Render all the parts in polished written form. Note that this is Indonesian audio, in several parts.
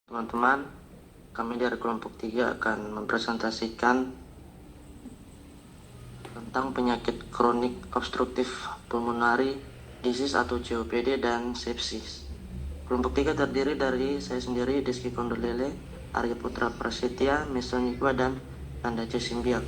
Teman-teman, kami dari kelompok 3 akan mempresentasikan tentang penyakit kronik obstruktif pulmonari disease atau COPD dan sepsis. Kelompok 3 terdiri dari saya sendiri, Deski Kondolele, Arya Putra Prasetya, Mesonikwa, dan Tanda C. Simbiak.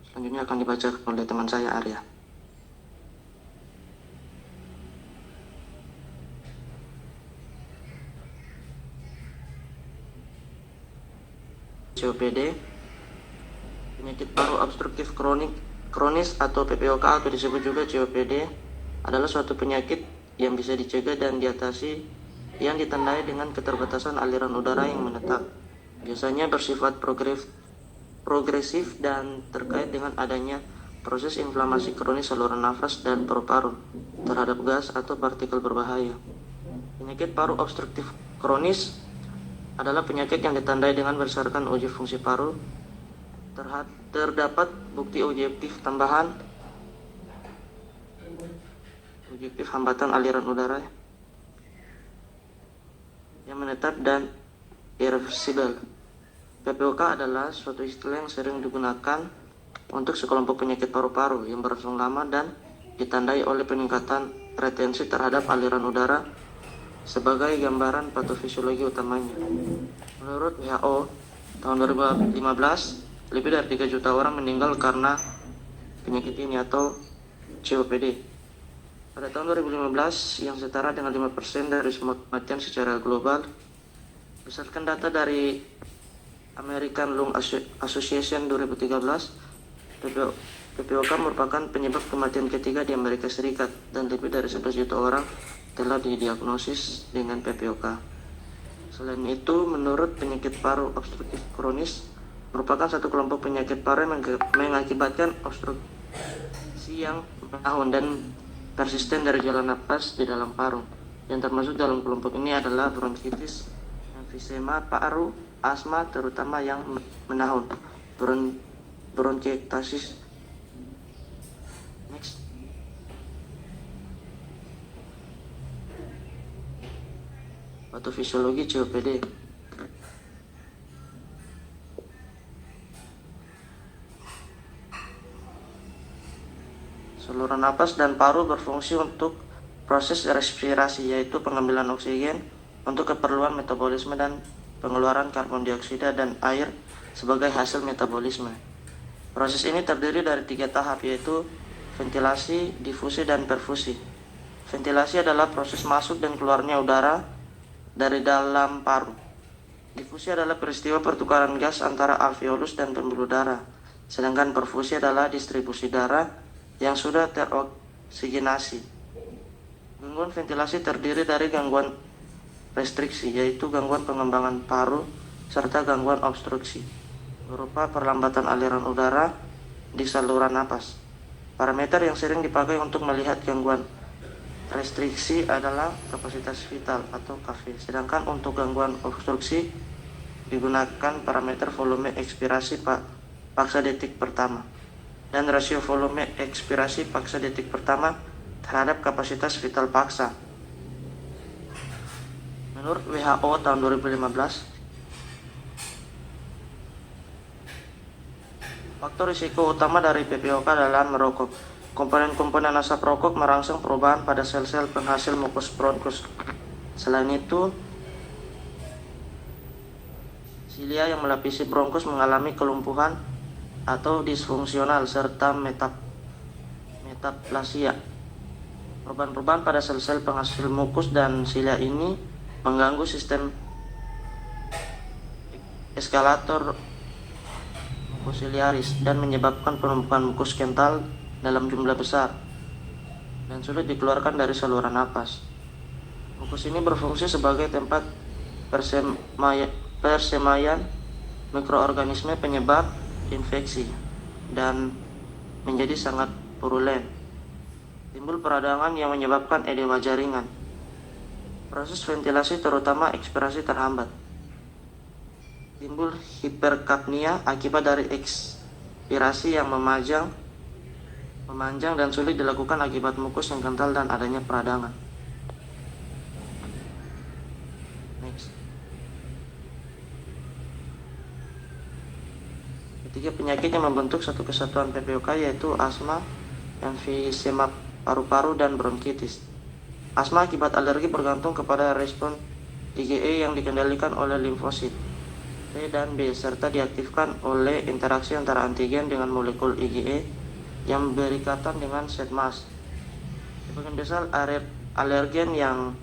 Selanjutnya akan dibaca oleh teman saya, Arya. COPD, penyakit paru obstruktif kronis atau PPOK atau disebut juga COPD, adalah suatu penyakit yang bisa dicegah dan diatasi yang ditandai dengan keterbatasan aliran udara yang menetap. Biasanya bersifat progresif dan terkait dengan adanya proses inflamasi kronis saluran nafas dan paru-paru terhadap gas atau partikel berbahaya. Penyakit paru obstruktif kronis adalah penyakit yang ditandai dengan berdasarkan uji fungsi paru. Terdapat bukti objektif hambatan aliran udara yang menetap dan irreversibel. PPOK adalah suatu istilah yang sering digunakan untuk sekelompok penyakit paru-paru yang berlangsung lama dan ditandai oleh peningkatan retensi terhadap aliran udara sebagai gambaran patofisiologi utamanya. Menurut WHO, tahun 2015, lebih dari 3 juta orang meninggal karena penyakit ini atau COPD. Pada tahun 2015, yang setara dengan 5% dari semua kematian secara global, berdasarkan data dari American Lung Association 2013, PPOK merupakan penyebab kematian ketiga di Amerika Serikat dan lebih dari 11 juta orang telah didiagnosis dengan PPOK. Selain itu, menurut penyakit paru obstruktif kronis merupakan satu kelompok penyakit paru yang mengakibatkan obstruksi yang menahun dan persisten dari jalan napas di dalam paru. Yang termasuk dalam kelompok ini adalah bronkitis, emfisema paru, asma terutama yang menahun, bronkiektasis. Next. Patofisiologi COPD. Saluran napas dan paru berfungsi untuk proses respirasi, yaitu pengambilan oksigen untuk keperluan metabolisme dan pengeluaran karbon dioksida dan air sebagai hasil metabolisme. Proses ini terdiri dari 3 tahap, yaitu ventilasi, difusi, dan perfusi. Ventilasi adalah proses masuk dan keluarnya udara dari dalam paru. Difusi adalah peristiwa pertukaran gas antara alveolus dan pembuluh darah. Sedangkan perfusi adalah distribusi darah yang sudah teroksigenasi. Gangguan ventilasi terdiri dari gangguan restriksi, yaitu gangguan pengembangan paru, serta gangguan obstruksi, berupa perlambatan aliran udara di saluran napas. Parameter yang sering dipakai untuk melihat gangguan restriksi adalah kapasitas vital atau KV, sedangkan untuk gangguan obstruksi digunakan parameter volume ekspirasi paksa detik pertama dan rasio volume ekspirasi paksa detik pertama terhadap kapasitas vital paksa. Menurut WHO tahun 2015, faktor risiko utama dari PPOK adalah merokok. Komponen-komponen asap rokok merangsang perubahan pada sel-sel penghasil mukus bronkus. Selain itu, silia yang melapisi bronkus mengalami kelumpuhan atau disfungsional serta metaplasia. Perubahan-perubahan pada sel-sel penghasil mukus dan silia ini mengganggu sistem eskalator mucociliaris dan menyebabkan penumpukan mukus kental dalam jumlah besar dan sulit dikeluarkan dari saluran napas. Mukus ini berfungsi sebagai tempat persemaian mikroorganisme penyebab infeksi dan menjadi sangat purulen. Timbul peradangan yang menyebabkan edema jaringan. Proses ventilasi terutama ekspirasi terhambat. timbul hiperkapnia akibat dari ekspirasi yang memanjang dan sulit dilakukan akibat mukus yang kental dan adanya peradangan. Next. Ketiga, penyakit yang membentuk satu kesatuan PPOK yaitu asma, emfisema paru-paru, dan bronkitis. Asma akibat alergi bergantung kepada respon IgE yang dikendalikan oleh limfosit T dan B serta diaktifkan oleh interaksi antara antigen dengan molekul IgE yang berikatan dengan setmas. Sebagian besar alergen yang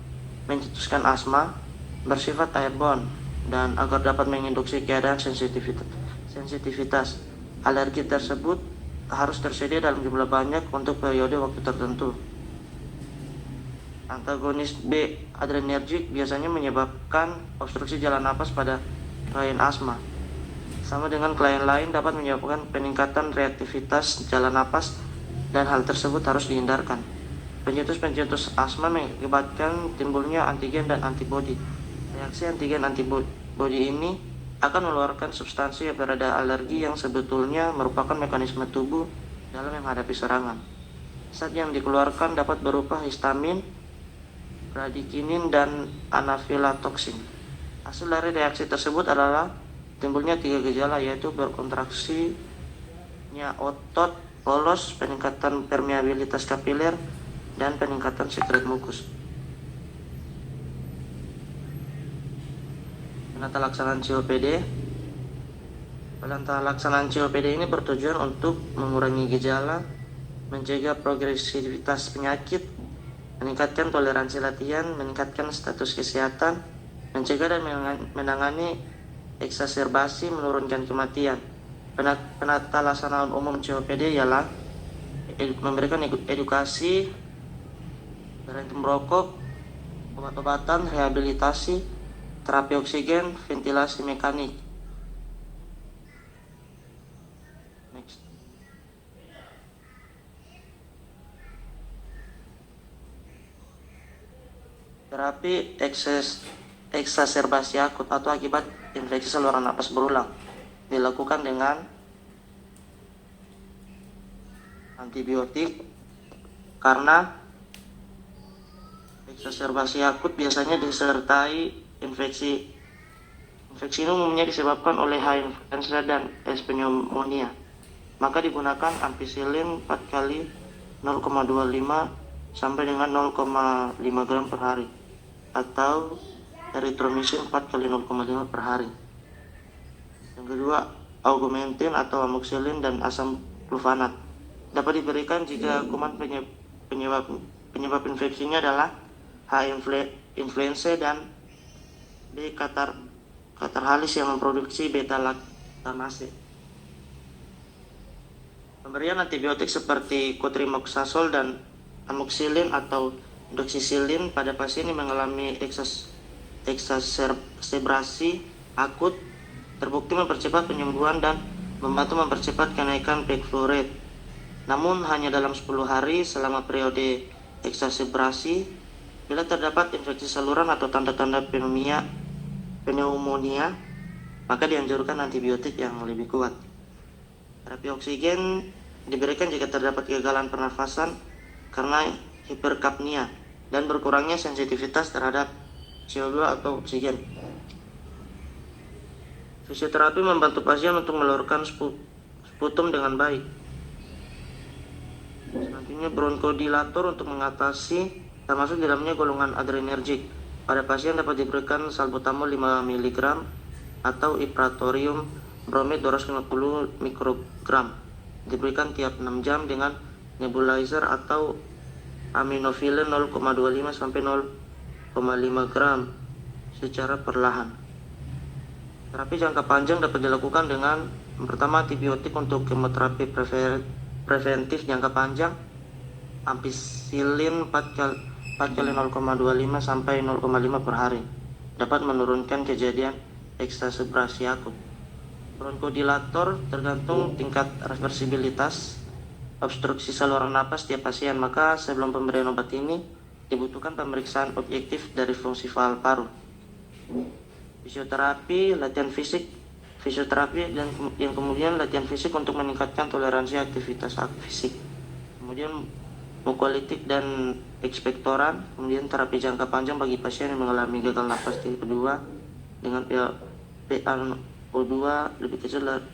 mencetuskan asma bersifat airborne, dan agar dapat menginduksi keadaan sensitivitas alergi tersebut harus tersedia dalam jumlah banyak untuk periode waktu tertentu. Antagonis B adrenergik biasanya menyebabkan obstruksi jalan napas pada klien asma. Sama dengan klien lain dapat menyebabkan peningkatan reaktivitas jalan napas, dan hal tersebut harus dihindarkan. Pencetus asma mengakibatkan timbulnya antigen dan antibodi. Reaksi antigen antibodi ini akan mengeluarkan substansi pereda alergi yang sebetulnya merupakan mekanisme tubuh dalam menghadapi serangan. Zat yang dikeluarkan dapat berupa histamin, bradikinin, dan anafilatoksin. Hasil dari reaksi tersebut adalah timbulnya 3 gejala, yaitu berkontraksinya otot polos, peningkatan permeabilitas kapiler, dan peningkatan sekret mukus. Penata laksanaan COPD. Penata laksanaan COPD ini bertujuan untuk mengurangi gejala, mencegah progresivitas penyakit, meningkatkan toleransi latihan, meningkatkan status kesehatan, mencegah dan menangani eksaserbasi, menurunkan kematian. Penata laksanaan umum COPD ialah memberikan edukasi, berhenti merokok, obat-obatan, rehabilitasi, terapi oksigen, ventilasi mekanik. Next. Terapi eksaserbasi akut atau akibat infeksi saluran napas berulang dilakukan dengan antibiotik, karena eksaserbasi akut biasanya disertai infeksi. Infeksi ini umumnya disebabkan oleh H. influenza dan S. pneumonia. Maka digunakan ampicillin 4 kali 0,25 sampai dengan 0,5 gram per hari, atau erythromycin 4 kali 0,5 per hari. Yang kedua, augmentin atau amoxicillin dan asam glufonat dapat diberikan jika kuman penyebab infeksinya adalah H. influenza dan B. catarrhalis yang memproduksi beta lactamase. Pemberian antibiotik seperti cotrimoxazole dan amoxicillin atau doxycycline pada pasien yang mengalami eksaserbasi akut terbukti mempercepat penyembuhan dan membantu mempercepat kenaikan plaque flow rate. Namun hanya dalam 10 hari selama periode eksaserbasi. Bila terdapat infeksi saluran atau tanda-tanda pneumonia, maka dianjurkan antibiotik yang lebih kuat. Terapi oksigen diberikan jika terdapat kegagalan pernafasan karena hiperkapnia dan berkurangnya sensitivitas terhadap CO2 atau oksigen. Fisioterapi membantu pasien untuk mengeluarkan sputum dengan baik. Selanjutnya, bronkodilator untuk mengatasi, termasuk di dalamnya golongan adrenergik. Pada pasien dapat diberikan salbutamol 5 mg atau ipratorium bromid 250 mikrogram. Diberikan tiap 6 jam dengan nebulizer atau aminophilin 0,25 sampai 0,5 gram secara perlahan. Terapi jangka panjang dapat dilakukan dengan pertama antibiotik untuk kemoterapi preventif jangka panjang, ampicillin 4 kali 0,25 sampai 0,5 per hari, dapat menurunkan kejadian eksaserbasi akut. Bronkodilator tergantung tingkat reversibilitas obstruksi saluran napas tiap pasien, maka sebelum pemberian obat ini dibutuhkan pemeriksaan objektif dari fungsi paru. Fisioterapi, latihan fisik fisioterapi dan yang kemudian latihan fisik untuk meningkatkan toleransi aktivitas fisik. Kemudian mukolytik dan ekspektoran, kemudian terapi jangka panjang bagi pasien yang mengalami gagal nafas tipe 2 dengan PaO2 lebih kecil dari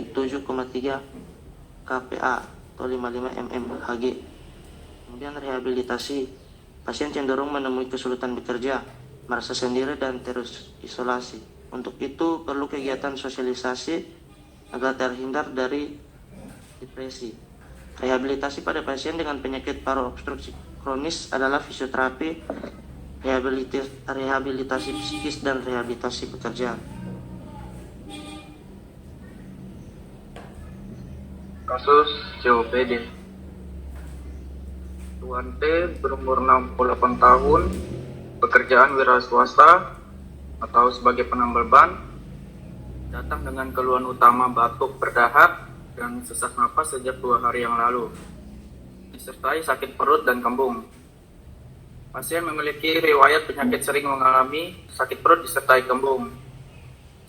7,3 kPa atau 55 mmHg. Kemudian rehabilitasi, pasien cenderung menemui kesulitan bekerja, merasa sendiri dan terisolasi. Untuk itu perlu kegiatan sosialisasi agar terhindar dari depresi. Rehabilitasi pada pasien dengan penyakit paru obstruksi kronis adalah fisioterapi, rehabilitasi psikis, dan rehabilitasi pekerjaan. Kasus COPD. Tuan T berumur 68 tahun, pekerjaan wira swasta atau sebagai penambal ban, datang dengan keluhan utama batuk berdahak dan sesak napas sejak 2 hari yang lalu, disertai sakit perut dan kembung. Pasien memiliki riwayat penyakit sering mengalami sakit perut disertai kembung,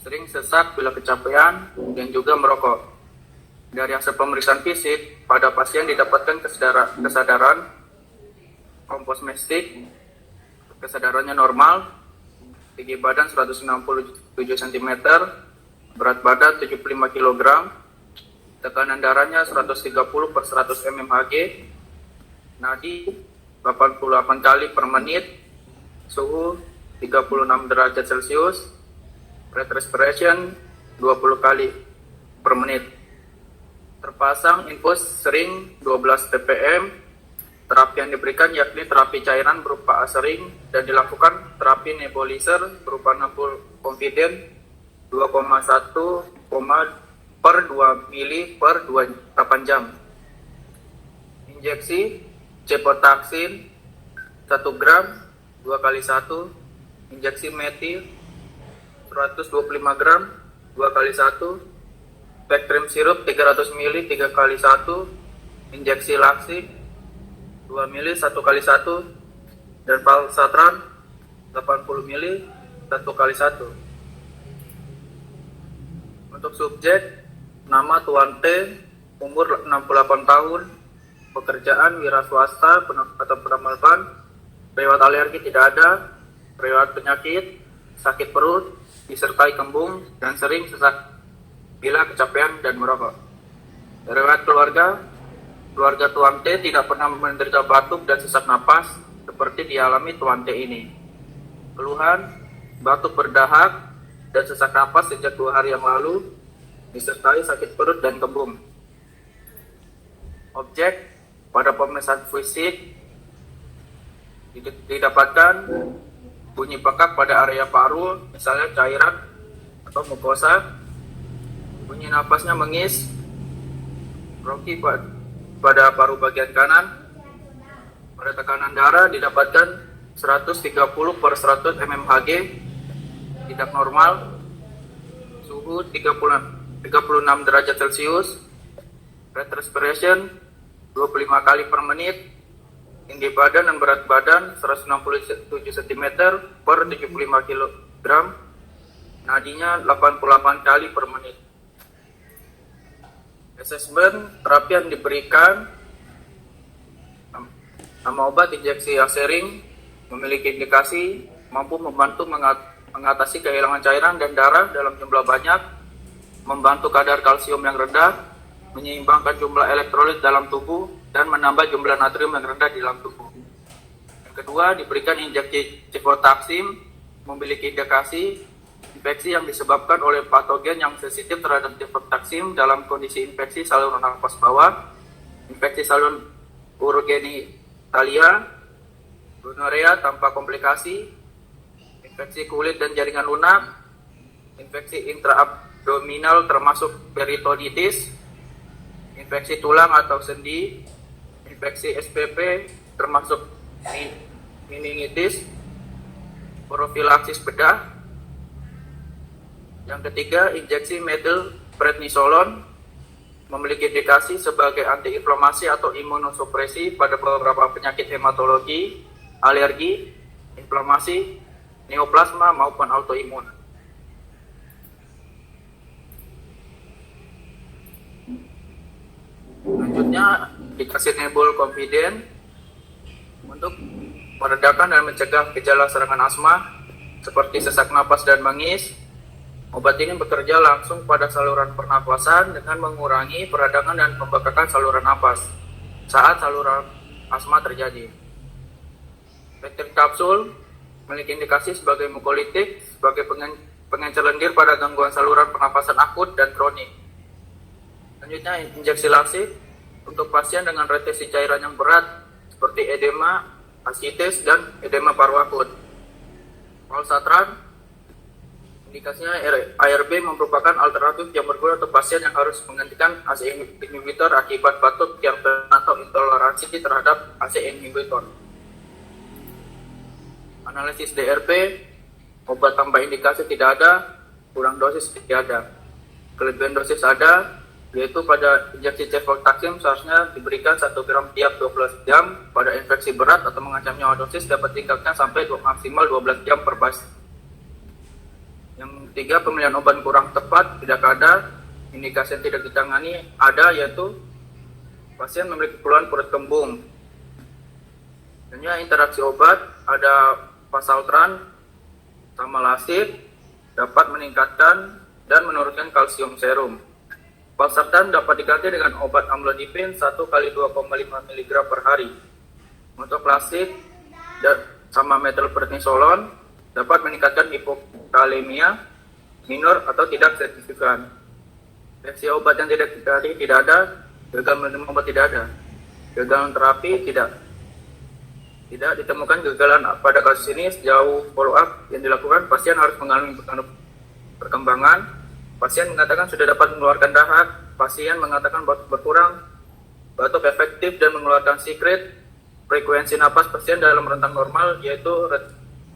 sering sesak bila kecapean, dan juga merokok. Dari hasil pemeriksaan fisik, pada pasien didapatkan kesadaran komposmestik, kesadarannya normal, tinggi badan 167 cm, berat badan 75 kg, tekanan darahnya 130/100 mmHg, nadi 88 kali per menit, suhu 36 derajat Celcius, rate respiration 20 kali per menit. Terpasang infus sering 12 ppm. Terapi yang diberikan yakni terapi cairan berupa asering dan dilakukan terapi nebulizer berupa 60 confident 2,1 per 2 mili per 8 jam. Injeksi cefotaxin 1 gram 2 kali 1. Injeksi metil 125 gram 2 kali 1. Vectrim sirup 300 mili 3 kali 1. Injeksi laksi 2 mili 1 kali 1, dan valsatran 80 mili 1 kali 1. Untuk subjek, nama Tuan T, umur 68 tahun, pekerjaan wira swasta atau penambal ban, riwayat alergi tidak ada, riwayat penyakit, sakit perut, disertai kembung, dan sering sesak bila kecapean dan merokok. Riwayat keluarga Tuan T tidak pernah menderita batuk dan sesak napas seperti dialami Tuan T ini. Keluhan, batuk berdahak dan sesak napas sejak 2 hari yang lalu, disertai sakit perut dan kembung. Objek pada pemeriksaan fisik didapatkan bunyi pekak pada area paru, misalnya cairan atau mukosa, bunyi napasnya mengis, bronki pada paru bagian kanan. Pada tekanan darah didapatkan 130/100 mmHg, tidak normal, suhu 36 derajat Celcius, rate respiration 25 kali per menit, tinggi badan dan berat badan 167 cm per 75 kg, nadinya 88 kali per menit. Assessment terapi yang diberikan, nama obat injeksi asering, memiliki indikasi mampu membantu mengatasi kehilangan cairan dan darah dalam jumlah banyak, membantu kadar kalsium yang rendah, menyeimbangkan jumlah elektrolit dalam tubuh, dan menambah jumlah natrium yang rendah di dalam tubuh. Yang kedua, diberikan injeksi cefotaxim, memiliki indikasi infeksi yang disebabkan oleh patogen yang sensitif terhadap cefotaxim dalam kondisi infeksi saluran nafas bawah, infeksi saluran urogenitalia, gonorea tanpa komplikasi, infeksi kulit dan jaringan lunak, infeksi intraabdominal termasuk peritonitis, infeksi tulang atau sendi, infeksi SPP termasuk meningitis, profilaksis bedah. Yang ketiga, injeksi methylprednisolon, memiliki indikasi sebagai antiinflamasi atau imunosupresi pada beberapa penyakit hematologi, alergi, inflamasi, neoplasma maupun autoimun. Selanjutnya dikasih nebul confident untuk meredakan dan mencegah gejala serangan asma seperti sesak napas dan bangis. Obat ini bekerja langsung pada saluran pernapasan dengan mengurangi peradangan dan pembekakan saluran napas saat saluran asma terjadi. Peptide kapsul memiliki indikasi sebagai mukolitik, sebagai pengencer lendir pada gangguan saluran pernapasan akut dan kronik. Selanjutnya injeksi lasik untuk pasien dengan retesi cairan yang berat seperti edema, asitis, dan edema paru akut. Valsartan indikasinya ARB merupakan alternatif yang berguna untuk pasien yang harus menggantikan ACE inhibitor akibat batuk yang atau intoleransi terhadap ACE inhibitor. Analisis DRP, obat tambah indikasi tidak ada, kurang dosis tidak ada. Kelebihan dosis ada, yaitu pada injeksi cefaltaxim seharusnya diberikan 1 gram tiap 12 jam. Pada infeksi berat atau mengancam nyawa dosis dapat tingkatkan sampai maksimal 12 jam per bas. Yang ketiga, pemilihan obat kurang tepat, tidak ada. Indikasi yang tidak ditangani ada, yaitu pasien memiliki keluhan perut kembung. Selanjutnya interaksi obat, ada Valsartan sama lasik dapat meningkatkan dan menurunkan kalsium serum. Valsartan dapat diganti dengan obat amlodipin 1 kali 2,5 mg per hari. Untuk lasik sama metilprednisolon dapat meningkatkan hipokalemia minor atau tidak signifikan. Reaksi obat yang tidak diketahui tidak ada, gagal minum obat tidak ada. Gagalan terapi tidak ditemukan gagalan pada kasus ini. Sejauh follow up yang dilakukan, pasien harus mengalami perkembangan. Pasien mengatakan sudah dapat mengeluarkan dahak, pasien mengatakan batuk berkurang, batuk efektif dan mengeluarkan sekret. Frekuensi napas pasien dalam rentang normal yaitu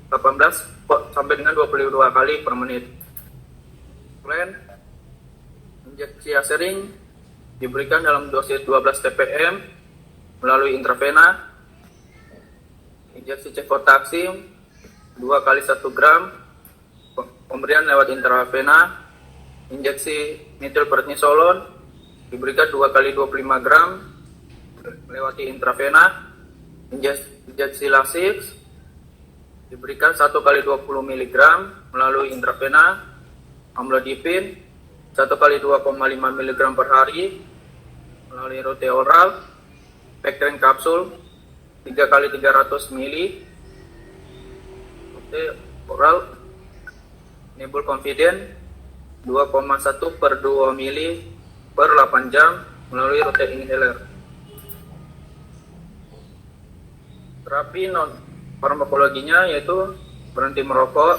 18 sampai dengan 22 kali per menit. Kemudian injeksi asering diberikan dalam dosis 12 ppm melalui intravena. Injeksi cefaltaxim 2 kali 1 gram pemberian lewat intravena. Injeksi metilprednisolon diberikan 2 kali 25 gram melewati intravena. Injeksi lasik diberikan 1 kali 20 mg melalui intravena. Amlodipin 1 kali 2,5 mg per hari melalui rute oral. Peptide kapsul 3 kali 300 ml rute oral. Nebul confident 2,1 per 2 ml per 8 jam melalui rute inhaler. Terapi non farmakologinya yaitu berhenti merokok,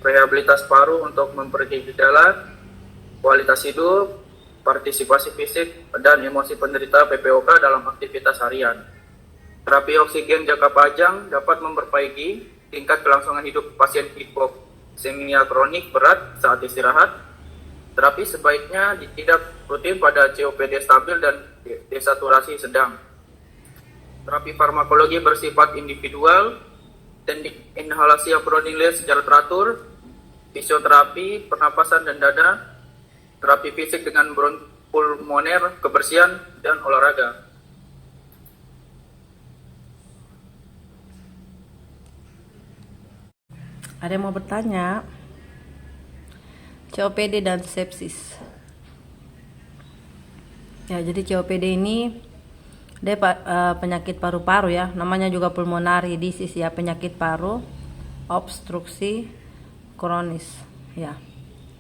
rehabilitas paru untuk memperbaiki gejala, kualitas hidup, partisipasi fisik dan emosi penderita PPOK dalam aktivitas harian. Terapi oksigen jangka panjang dapat memperbaiki tingkat kelangsungan hidup pasien hipoksemia kronik berat saat istirahat. Terapi sebaiknya tidak rutin pada COPD stabil dan desaturasi sedang. Terapi farmakologi bersifat individual, teknik inhalasi yang perlu dinilai secara teratur, fisioterapi, pernapasan dan dada, terapi fisik dengan pulmoner, kebersihan, dan olahraga. Ada yang mau bertanya? COPD dan sepsis. Ya, jadi COPD ini dia penyakit paru-paru ya, namanya juga pulmonary disease ya, penyakit paru obstruksi kronis ya.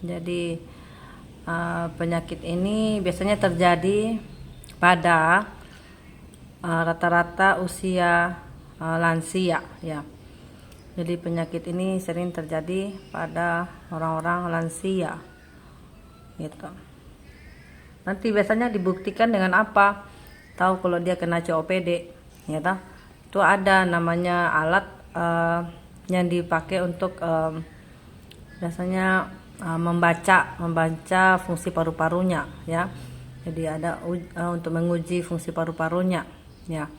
Jadi penyakit ini biasanya terjadi pada rata-rata usia lansia ya. Jadi penyakit ini sering terjadi pada orang-orang lansia gitu. Nanti biasanya dibuktikan dengan apa? Tahu kalau dia kena COPD ya toh? Itu ada namanya alat yang dipakai untuk biasanya membaca fungsi paru-parunya ya. Jadi ada untuk menguji fungsi paru-parunya ya.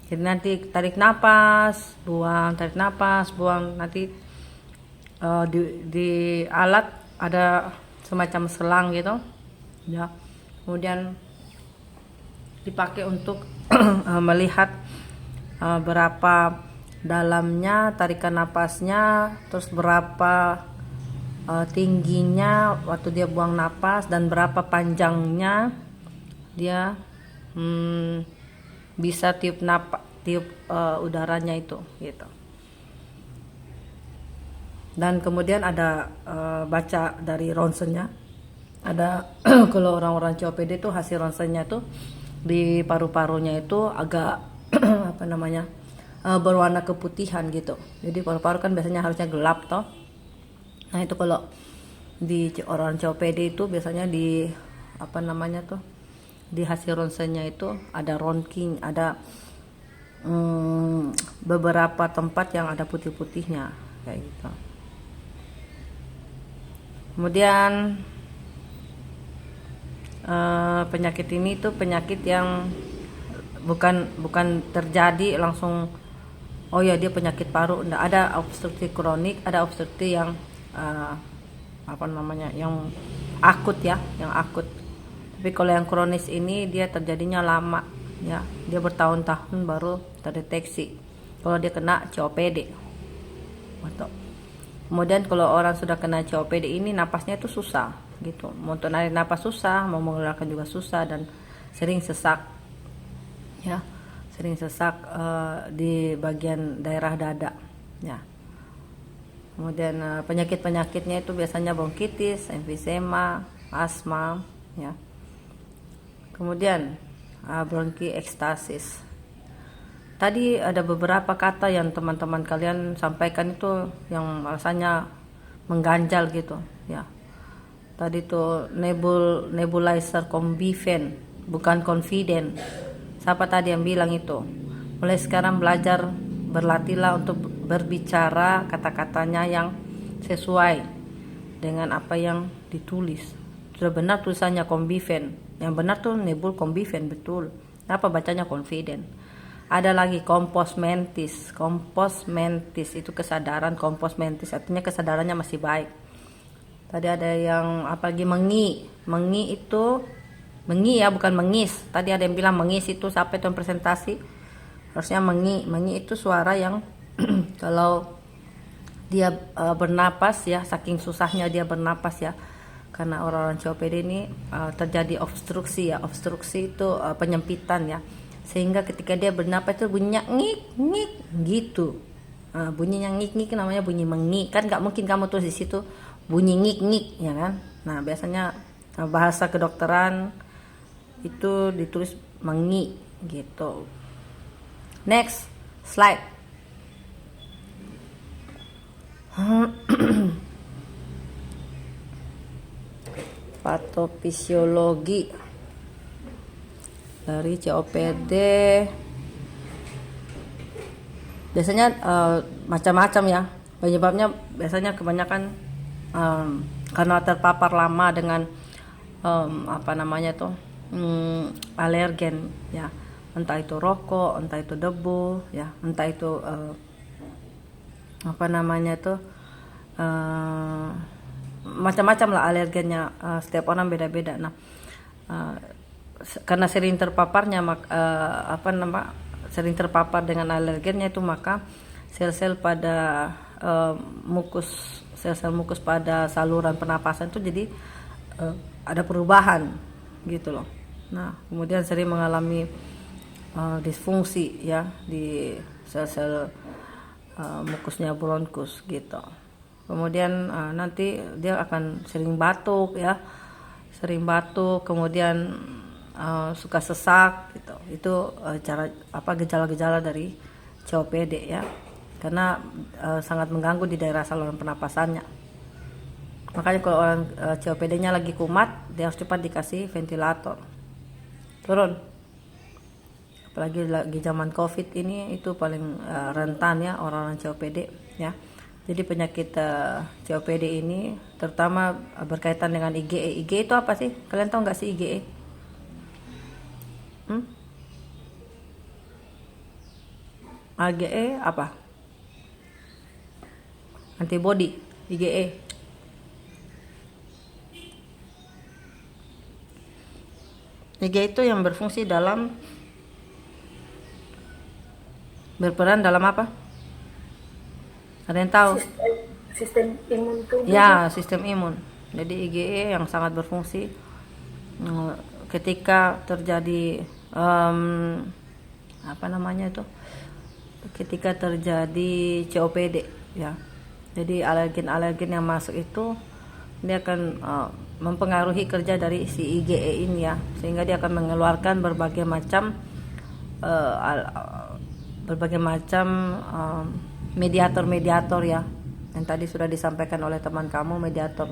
Jadi nanti tarik napas, buang, tarik napas, buang. Nanti di alat ada semacam selang gitu ya. kemudian dipakai untuk melihat berapa dalamnya tarikan napasnya, terus berapa tingginya waktu dia buang napas, dan berapa panjangnya dia bisa tiup udaranya itu gitu. Dan kemudian ada baca dari ronsennya, ada kalau orang-orang COPD itu hasil ronsennya itu di paru-parunya itu agak apa namanya berwarna keputihan gitu. Jadi paru-paru kan biasanya harusnya gelap toh. Nah itu kalau di orang COPD itu biasanya di apa namanya tuh, di hasil ronsennya itu ada ronking, ada beberapa tempat yang ada putih-putihnya kayak gitu. Kemudian penyakit ini tuh penyakit yang bukan terjadi langsung, oh ya dia penyakit paru. Nggak, ada obstruksi kronik, ada obstruksi yang apa namanya yang akut ya, yang akut. Tapi kalau yang kronis ini dia terjadinya lama ya, dia bertahun-tahun baru terdeteksi kalau dia kena COPD. Kemudian kalau orang sudah kena COPD ini napasnya itu susah gitu, mau narik napas susah, mau mengeluarkan juga susah, dan sering sesak ya, sering sesak di bagian daerah dada ya. Kemudian penyakit-penyakitnya itu biasanya bronkitis, emfisema, asma ya. Kemudian bronkiekstasis. Tadi ada beberapa kata yang teman-teman kalian sampaikan itu yang rasanya mengganjal gitu ya. Tadi tuh nebulizer conviven, bukan confident. Siapa tadi yang bilang itu? Mulai sekarang belajar, berlatihlah untuk berbicara kata-katanya yang sesuai dengan apa yang ditulis. Sudah benar tulisannya conviven, yang benar tuh nebul conviven betul. Apa bacanya confident? Ada lagi compos mentis. Compos mentis itu kesadaran, compos mentis artinya kesadarannya masih baik. Tadi ada yang apalagi mengi itu mengi ya, bukan mengis. Tadi ada yang bilang mengis itu sampai tuh presentasi harusnya mengi itu suara yang kalau dia bernapas ya, saking susahnya dia bernapas ya, karena orang-orang COPD ini terjadi obstruksi ya. Obstruksi itu penyempitan ya, sehingga ketika dia bernapas itu bunyinya ngik ngik gitu. Bunyinya ngik ngik namanya bunyi mengi. Kan nggak mungkin kamu tulis di situ bunyi ngik ngik ya kan. Nah biasanya bahasa kedokteran itu ditulis mengi gitu. Next slide. Patofisiologi dari COPD biasanya macam-macam ya penyebabnya. Biasanya kebanyakan karena terpapar lama dengan apa namanya tuh alergen ya, entah itu rokok, entah itu debu ya, entah itu apa namanya tuh macam-macam lah alergennya. Setiap orang beda-beda. Nah karena sering terpaparnya sering terpapar dengan alergennya itu, maka sel-sel pada sel-sel mukus pada saluran pernapasan itu jadi ada perubahan gitu loh. Nah kemudian sering mengalami disfungsi ya di sel-sel mukusnya bronkus gitu. Kemudian nanti dia akan sering batuk ya, kemudian suka sesak gitu. Itu gejala-gejala dari COPD ya, karena sangat mengganggu di daerah saluran pernapasannya. Makanya kalau orang COPD-nya lagi kumat, dia harus cepat dikasih ventilator. Turun. Apalagi lagi zaman COVID ini, itu paling rentan ya orang-orang COPD ya. Jadi penyakit COPD ini terutama berkaitan dengan IgE. IgE itu apa sih? Kalian tahu nggak sih IgE? IgE apa? Antibody IgE. IgE itu yang berfungsi dalam berperan dalam apa? Ada yang tahu? Sistem imun tubuh. Ya, sistem imun. Jadi IgE yang sangat berfungsi ketika terjadi apa namanya itu? Ketika terjadi COPD, ya. Jadi alergen-alergen yang masuk itu dia akan mempengaruhi kerja dari si IgE ini ya, sehingga dia akan mengeluarkan berbagai macam mediator-mediator ya, yang tadi sudah disampaikan oleh teman kamu, mediator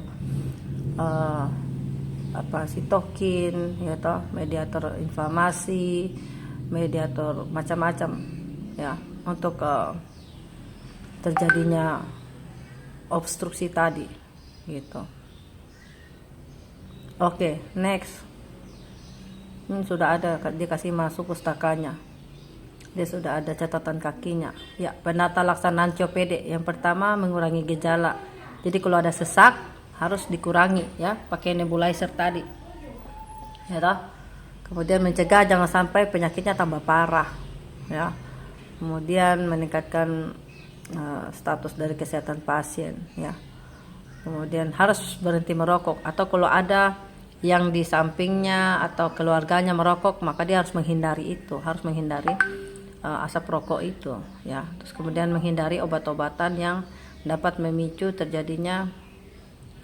sitokin ya toh, mediator inflamasi, mediator macam-macam ya, untuk terjadinya obstruksi tadi gitu. Oke, next. Ini sudah ada, dia kasih masuk pustakanya. Dia sudah ada catatan kakinya. Ya, penata laksanaan COPD. Yang pertama, mengurangi gejala. Jadi kalau ada sesak harus dikurangi ya, pakai nebulizer tadi. Ya toh? Kemudian mencegah jangan sampai penyakitnya tambah parah ya. Kemudian meningkatkan status dari kesehatan pasien ya. Kemudian harus berhenti merokok, atau kalau ada yang di sampingnya atau keluarganya merokok, maka dia harus menghindari itu, harus menghindari asap rokok itu ya. Terus kemudian menghindari obat-obatan yang dapat memicu terjadinya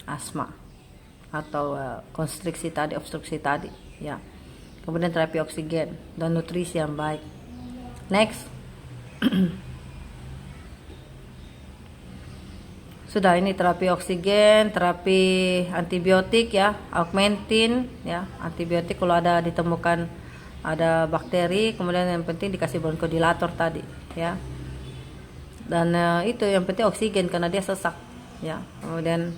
asma atau konstriksi tadi, obstruksi tadi ya. Kemudian terapi oksigen dan nutrisi yang baik. Next. Sudah, ini terapi oksigen, terapi antibiotik ya, augmentin ya, antibiotik kalau ada ditemukan ada bakteri, kemudian yang penting dikasih bronchodilator tadi ya. Dan itu yang penting oksigen karena dia sesak ya. Kemudian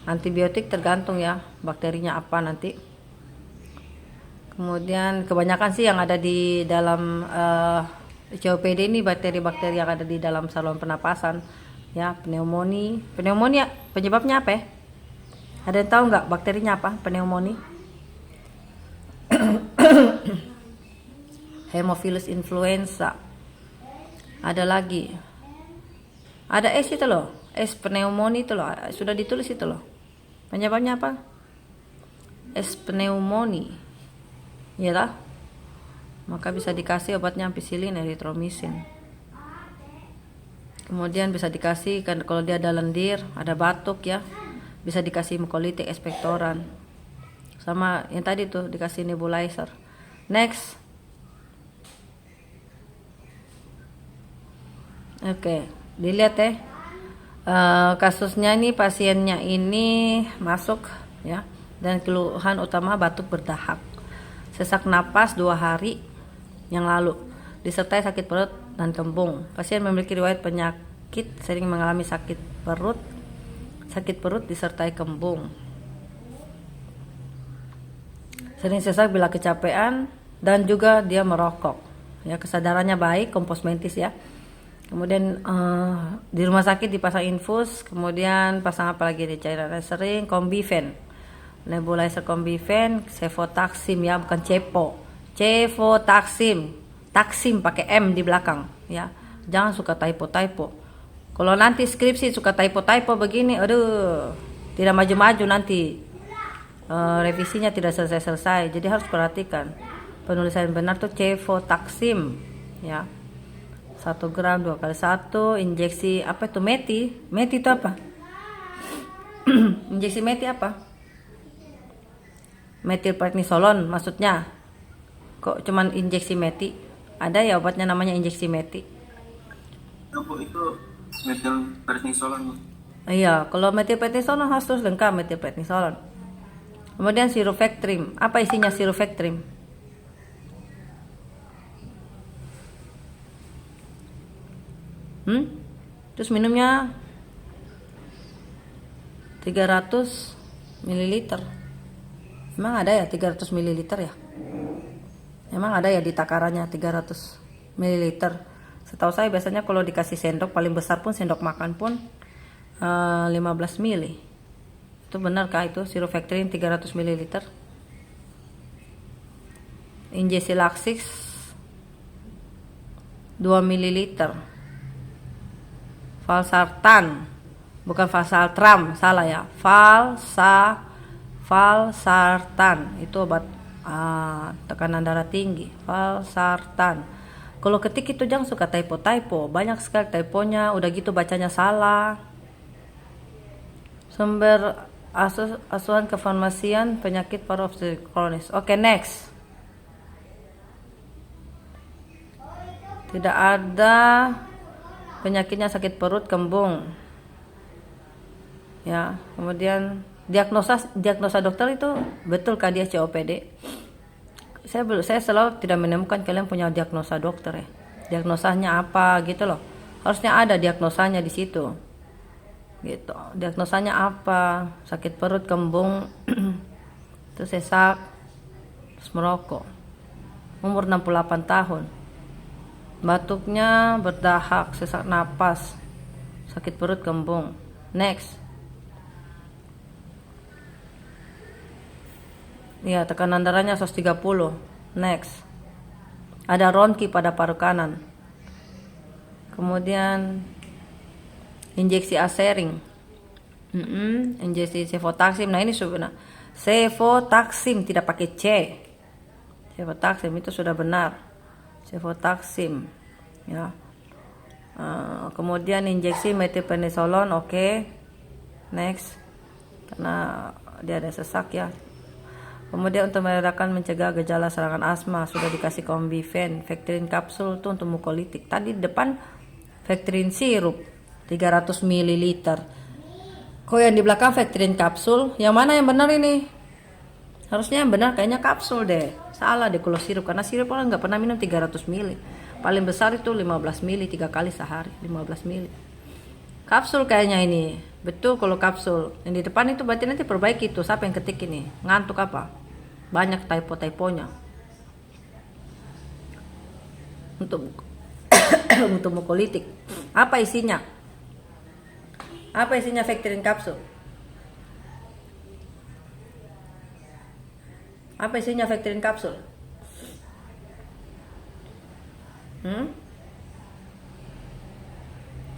antibiotik tergantung ya bakterinya apa nanti. Kemudian kebanyakan sih yang ada di dalam COPD ini bakteri-bakteri yang ada di dalam saluran pernapasan. Ya, pneumonia penyebabnya apa ya? Ada yang tahu nggak bakterinya apa pneumonia? Haemophilus influenza. Ada lagi, ada S itu loh, S pneumonia itu loh, sudah ditulis itu loh. Penyebabnya apa? S pneumonia, ya lah. Maka bisa dikasih obatnya ampicillin erythromycin. Kemudian bisa dikasih kan kalau dia ada lendir, ada batuk ya, bisa dikasih mucolytic expectorant. Sama yang tadi tuh dikasih nebulizer. Next. Oke, dilihat ya. Kasusnya ini pasiennya ini masuk ya, dan keluhan utama batuk berdahak, sesak napas 2 hari yang lalu, disertai sakit perut dan kembung. Pasien memiliki riwayat penyakit, sering mengalami sakit perut disertai kembung. Sering sesak bila kecapean dan juga dia merokok. Ya, kesadarannya baik, kompos mentis ya. Kemudian di rumah sakit dipasang infus, kemudian pasang apa lagi di cairan sering, Combifen, nebulizer Combifen, cefotaxim ya, bukan cefotaxim. Taksim pakai M di belakang ya. Jangan suka typo. Kalau nanti skripsi suka typo begini, aduh, tidak maju-maju nanti. Revisinya tidak selesai. Jadi harus perhatikan. Penulisan benar tuh cefotaxim ya. 1 gram 2 kali 1, injeksi apa itu meti? Meti itu apa? Injeksi meti apa? Metilprednisolon maksudnya. Kok cuman injeksi meti? Ada ya obatnya namanya injeksi meti. Itu metilprednisolon. Iya, kalau metilprednisolon harus terus lengkap metilprednisolon. Kemudian Sirofactrim. Apa isinya Sirofactrim? Terus minumnya 300 ml. Emang ada ya 300 ml ya? Emang ada ya di takarannya 300 ml. Setahu saya biasanya kalau dikasih sendok paling besar pun, sendok makan pun 15 ml. Itu benarkah itu Sirofactrin 300 ml? injeksi Lasix 2 ml. Valsartan, bukan Valsartram, salah ya. Valsartan itu obat tekanan darah tinggi. Valsartan. Kalau ketik itu jangan suka typo, banyak sekali typonya, udah gitu bacanya salah. Sumber asuhan kefarmasian penyakit paru obstruktif kronis. Oke, next. Tidak ada penyakitnya sakit perut, kembung. Ya, kemudian diagnosa dokter itu betulkah dia COPD? Saya selalu tidak menemukan kalian punya diagnosa dokter ya. Diagnosanya apa gitu loh. Harusnya ada diagnosanya di situ. Gitu. Diagnosanya apa? Sakit perut, kembung, terus sesak, terus merokok. Umur 68 tahun. Batuknya berdahak, sesak napas, sakit perut, kembung. Next. Ya, tekanan darahnya 130. Next. Ada ronki pada paru kanan. Kemudian injeksi asering. Injeksi cefotaxim. Nah, ini sudah benar. Cefotaxim tidak pakai C. Cefotaxim itu sudah benar. Cefotaxim. Ya. Kemudian injeksi methylprednisolone, oke. Next. Karena dia ada sesak ya. Kemudian untuk meredakan mencegah gejala serangan asma sudah dikasih Combifen, Vectrin kapsul itu untuk mukolitik. Tadi di depan Vectrin sirup 300 ml. Kok yang di belakang Vectrin kapsul? Yang mana yang benar ini? Harusnya yang benar kayaknya kapsul deh. Salah deh kalau sirup, karena sirup orang nggak pernah minum 300 ml. Paling besar itu 15 ml 3 kali sehari, 15 ml. Kapsul kayaknya ini. Betul kalau kapsul. Yang di depan itu berarti nanti perbaiki itu. Siapa yang ketik ini? Ngantuk apa? Banyak typo-typonya. Untuk untuk mukolitik. Apa isinya? Apa isinya Vectrin kapsul? Apa isinya Vectrin kapsul?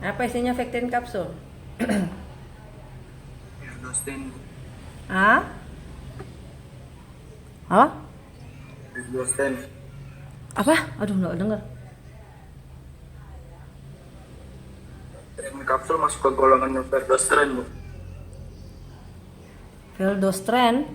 Apa isinya Vectrin kapsul? Erdosten. Apa? Erdosten. Apa? Aduh, nggak dengar. Kapsul masuk ke golongan Verdostren, Bu. Verdostren.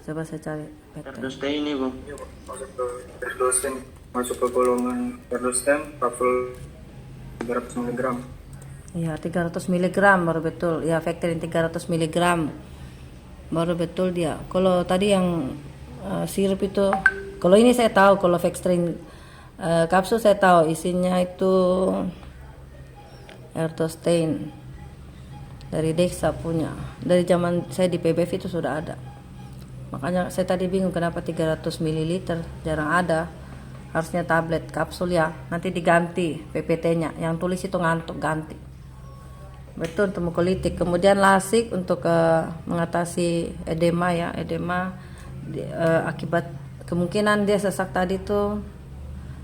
Coba saya cari. Verdostain ini, Bu. Iya, Bu. Masuk ke Verdostren, masuk ke golongan Verdostren, kapsul 300 mg. Iya, 300 mg baru betul. Ya, Vectrin 300 mg. Baru betul dia. Kalau tadi yang sirup itu, kalau ini saya tahu, kalau Vectrin kapsul saya tahu isinya itu Erdostein dari Dexa punya. Dari zaman saya di PBF itu sudah ada. Makanya saya tadi bingung kenapa 300 ml jarang ada. Harusnya tablet kapsul ya. Nanti diganti PPT-nya. Yang tulis itu ngantuk, ganti. Betul untuk mukolitik. Kemudian lasik untuk mengatasi edema ya. Edema akibat kemungkinan dia sesak tadi tuh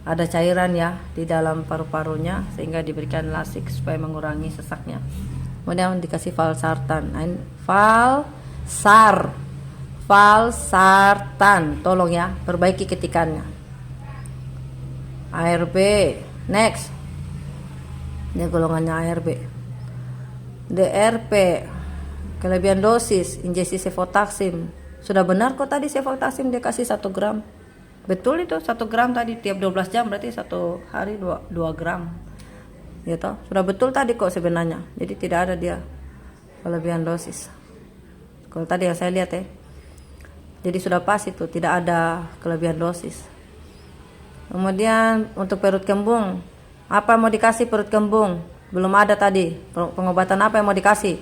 ada cairan ya di dalam paru-parunya, sehingga diberikan lasik supaya mengurangi sesaknya. Kemudian dikasih valsartan. Valsartan. Tolong ya, perbaiki ketikannya. ARB. Next. Ini golongannya ARB. DRP, kelebihan dosis, injeksi cefotaxim. Sudah benar kok tadi cefotaxim dia kasih 1 gram. Betul itu 1 gram tadi tiap 12 jam, berarti 1 hari 2 gram. Gitu. Sudah betul tadi kok sebenarnya. Jadi tidak ada dia kelebihan dosis. Kalau tadi yang saya lihat ya. Jadi sudah pas itu, tidak ada kelebihan dosis. Kemudian untuk perut kembung, apa mau dikasih perut kembung? Belum ada tadi. Pengobatan apa yang mau dikasih?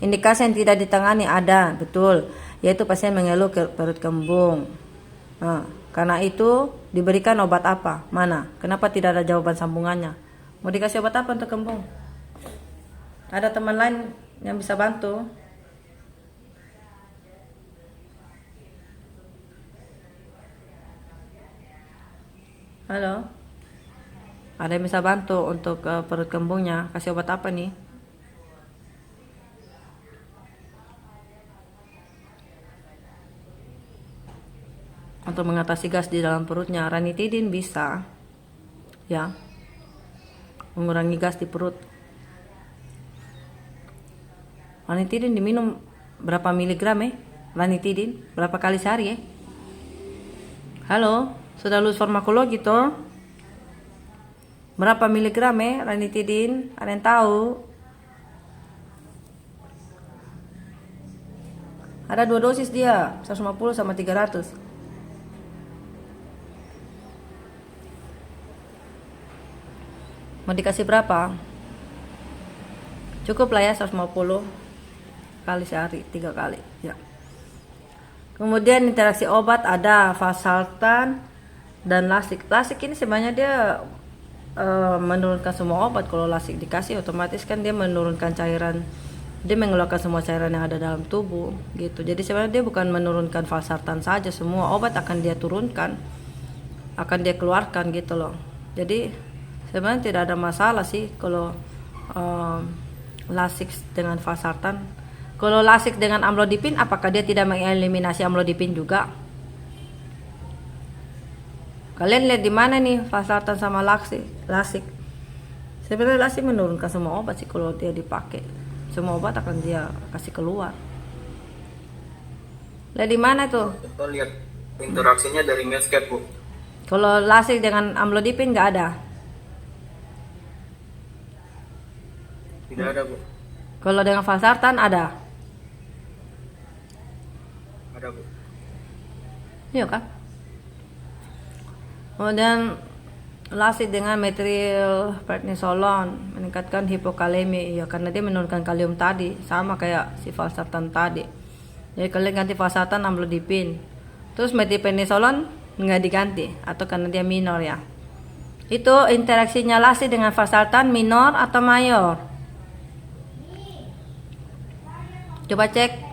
Indikasi yang tidak ditangani ada, betul. Yaitu pasien mengeluh perut kembung. Nah, karena itu diberikan obat apa? Mana? Kenapa tidak ada jawaban sambungannya? Mau dikasih obat apa untuk kembung? Ada teman lain yang bisa bantu? Halo? Ada yang bisa bantu untuk perut kembungnya? Kasih obat apa nih? Untuk mengatasi gas di dalam perutnya, ranitidin bisa, ya, mengurangi gas di perut. Ranitidin diminum berapa miligram ranitidin berapa kali sehari Halo, sudah lulus farmakologi toh? Berapa miligram ranitidin? Ada yang tahu? Ada 2 dosis dia, 150 sama 300. Mau dikasih berapa? Cukup lah ya, 150 kali sehari, 3 kali ya. Kemudian interaksi obat ada valsartan dan lasik. Lasik ini sebenarnya dia menurunkan semua obat. Kalau lasik dikasih otomatis kan dia menurunkan cairan, dia mengeluarkan semua cairan yang ada dalam tubuh gitu. Jadi sebenarnya dia bukan menurunkan valsartan saja, semua obat akan dia turunkan, akan dia keluarkan gitu loh. Jadi sebenarnya tidak ada masalah sih kalau lasik dengan valsartan. Kalau lasik dengan amlodipin, apakah dia tidak mengeliminasi amlodipin juga? Kalian lihat di mana nih valsartan sama lasik? Sebenarnya lasik menurunkan semua obat sih kalau dia dipakai. Semua obat akan dia kasih keluar. Lihat di mana tuh? Kita lihat interaksinya dari Medscape, Bu. Kalau lasik dengan amlodipin nggak ada. Tidak ada, Bu. Kalau dengan valsartan ada. Ada, Bu. Iya kan? Kemudian lasik dengan metril prednisolon meningkatkan hipokalemi ya, karena dia menurunkan kalium tadi, sama kayak si valsartan tadi. Jadi kalian ganti valsartan amlodipin. Terus metilprednisolon nggak diganti atau karena dia minor ya. Itu interaksinya lasik dengan valsartan minor atau mayor? Coba cek.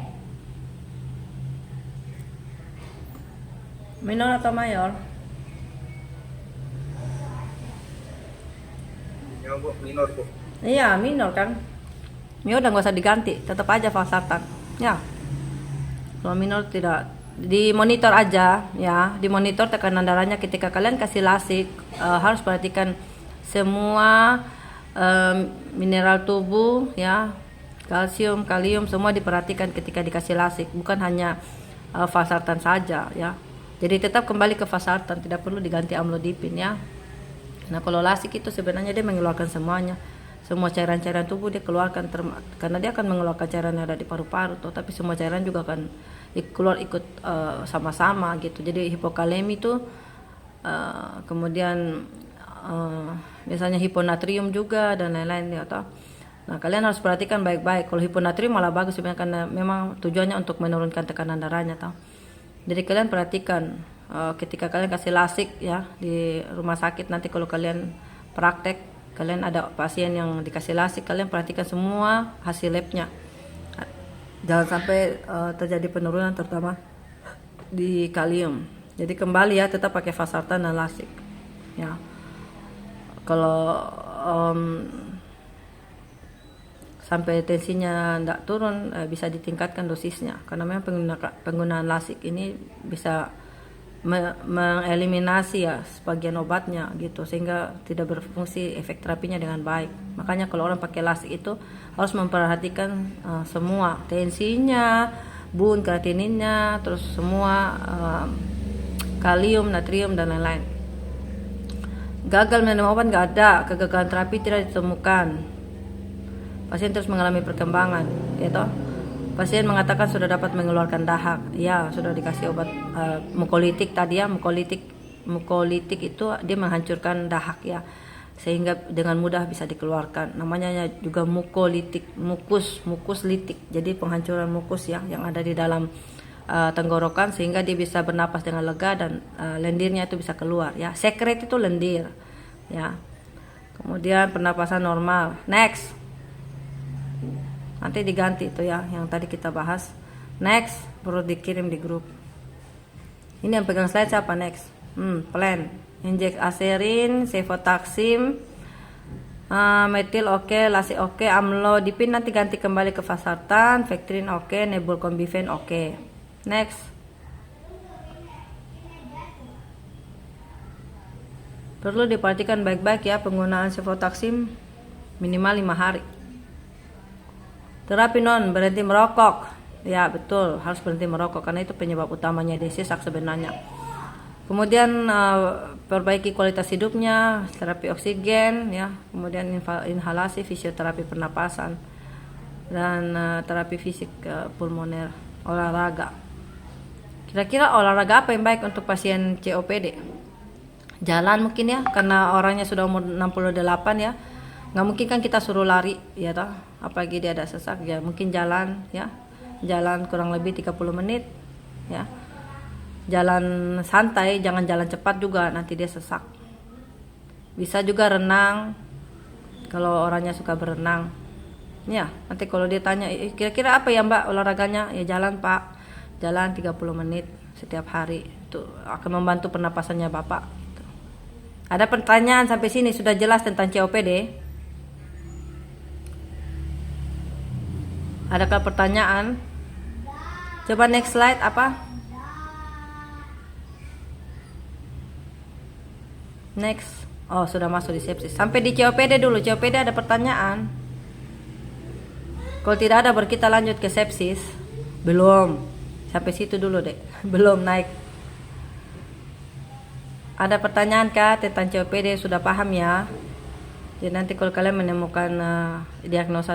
Minor atau mayor? Ya, Bu, minor, Bu. Iya, minor kan. Ya udah nggak usah diganti, tetap aja valsartan. Ya. Kalau minor tidak, dimonitor aja ya, dimonitor tekanan darahnya ketika kalian kasih lasik. Harus perhatikan semua mineral tubuh ya, kalsium, kalium semua diperhatikan ketika dikasih lasik, bukan hanya valsartan saja ya. Jadi tetap kembali ke valsartan, tidak perlu diganti amlodipin ya. Nah kalau lasik itu sebenarnya dia mengeluarkan semuanya, semua cairan-cairan tubuh dia keluarkan, karena dia akan mengeluarkan cairan yang ada di paru-paru tuh, tapi semua cairan juga akan keluar ikut sama-sama gitu. Jadi hipokalemi itu kemudian misalnya hiponatrium juga dan lain-lain ya toh. Nah kalian harus perhatikan baik-baik. Kalau hiponatrium malah bagus sebenarnya, karena memang tujuannya untuk menurunkan tekanan darahnya toh. Jadi kalian perhatikan ketika kalian kasih lasik ya di rumah sakit, nanti kalau kalian praktek, kalian ada pasien yang dikasih lasik, kalian perhatikan semua hasil labnya. Jangan sampai terjadi penurunan terutama di kalium. Jadi kembali ya, tetap pakai valsartan dan lasik. Ya. Kalau sampai tensinya tidak turun, bisa ditingkatkan dosisnya, karena memang penggunaan lasik ini bisa mengeliminasi ya sebagian obatnya gitu, sehingga tidak berfungsi efek terapinya dengan baik. Makanya kalau orang pakai lasik itu harus memperhatikan semua tensinya, bun kreatininnya, terus semua kalium, natrium dan lain-lain. Gagal minum obat nggak ada, kegagalan terapi tidak ditemukan. Pasien terus mengalami perkembangan, ya toh. Pasien mengatakan sudah dapat mengeluarkan dahak. Ya, sudah dikasih obat mukolitik tadi ya, mukolitik itu dia menghancurkan dahak ya, sehingga dengan mudah bisa dikeluarkan. Namanya juga mukolitik, mukus litik. Jadi penghancuran mukus ya yang ada di dalam tenggorokan, sehingga dia bisa bernapas dengan lega dan lendirnya itu bisa keluar ya. Sekret itu lendir ya. Kemudian pernapasan normal. Next. Nanti diganti itu ya, yang tadi kita bahas. Next, baru dikirim di grup. Ini yang pegang slide siapa next? Plan. Injek aserin, cefotaxim, metil oke, lasi oke, amlodipin nanti ganti kembali ke vasartan, vectrin oke, nebulcombifen oke. Next. Perlu diperhatikan baik-baik ya penggunaan cefotaxim minimal 5 hari. Terapi non berhenti merokok. Ya betul, harus berhenti merokok karena itu penyebab utamanya sesak sebenarnya. Kemudian perbaiki kualitas hidupnya, terapi oksigen ya, kemudian inhalasi, fisioterapi pernapasan, dan terapi fisik pulmoner, olahraga. Kira-kira olahraga apa yang baik untuk pasien COPD? Jalan mungkin ya, karena orangnya sudah umur 68 ya, nggak mungkin kan kita suruh lari ya toh, apalagi dia ada sesak ya, mungkin jalan ya, jalan kurang lebih 30 menit ya, jalan santai, jangan jalan cepat juga, nanti dia sesak. Bisa juga renang kalau orangnya suka berenang ya. Nanti kalau dia tanya kira-kira apa ya mbak olahraganya, ya jalan pak, jalan 30 menit setiap hari, itu akan membantu pernapasannya bapak. Ada pertanyaan sampai sini sudah jelas tentang COPD? Adakah pertanyaan? Coba next slide apa? Next. Oh, sudah masuk di sepsis. Sampai di COPD dulu. COPD ada pertanyaan? Kalau tidak ada baru kita lanjut ke sepsis. Belum. Sampai situ dulu deh. Belum naik. Ada pertanyaan kah tentang COPD? Sudah paham ya? Jadi nanti kalau kalian menemukan diagnosa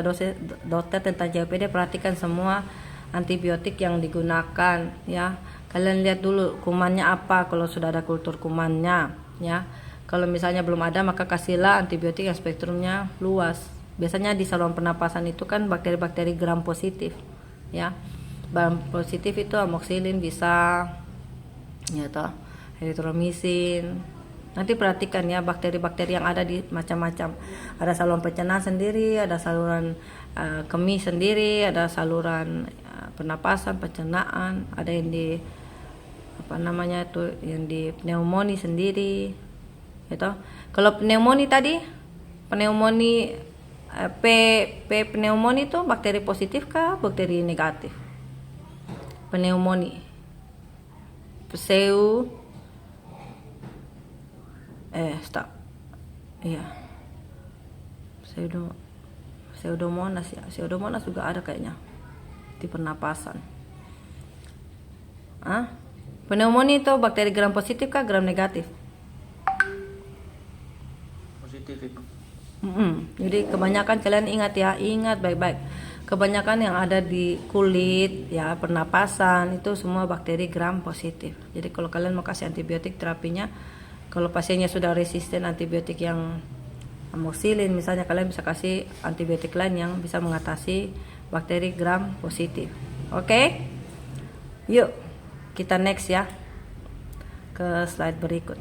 dokter tentang COPD, perhatikan semua antibiotik yang digunakan ya. Kalian lihat dulu kumannya apa, kalau sudah ada kultur kumannya ya. Kalau misalnya belum ada, maka kasihlah antibiotik yang spektrumnya luas. Biasanya di saluran pernapasan itu kan bakteri-bakteri gram positif ya. Gram positif itu amoxicillin bisa ya toh, erythromycin. Nanti perhatikan ya bakteri-bakteri yang ada di macam-macam. Ada saluran pencernaan sendiri, ada saluran kemih sendiri, ada saluran pernapasan, pencernaan, ada yang di apa namanya itu, yang di pneumonia sendiri. Gitu. Kalau pneumonia tadi, pneumonia pneumonia itu bakteri positif kah, bakteri negatif? Pneumonia. Stop. Iya. Pseudomonas ya. Pseudomonas juga ada kayaknya di pernapasan. Pneumonia itu bakteri gram positif kah, gram negatif? Positif itu. Jadi kebanyakan kalian ingat ya, ingat baik-baik. Kebanyakan yang ada di kulit ya, pernapasan itu semua bakteri gram positif. Jadi kalau kalian mau kasih antibiotik, terapinya kalau pasiennya sudah resisten antibiotik yang amoxicillin misalnya, kalian bisa kasih antibiotik lain yang bisa mengatasi bakteri gram positif. Oke? Yuk, kita next ya ke slide berikut.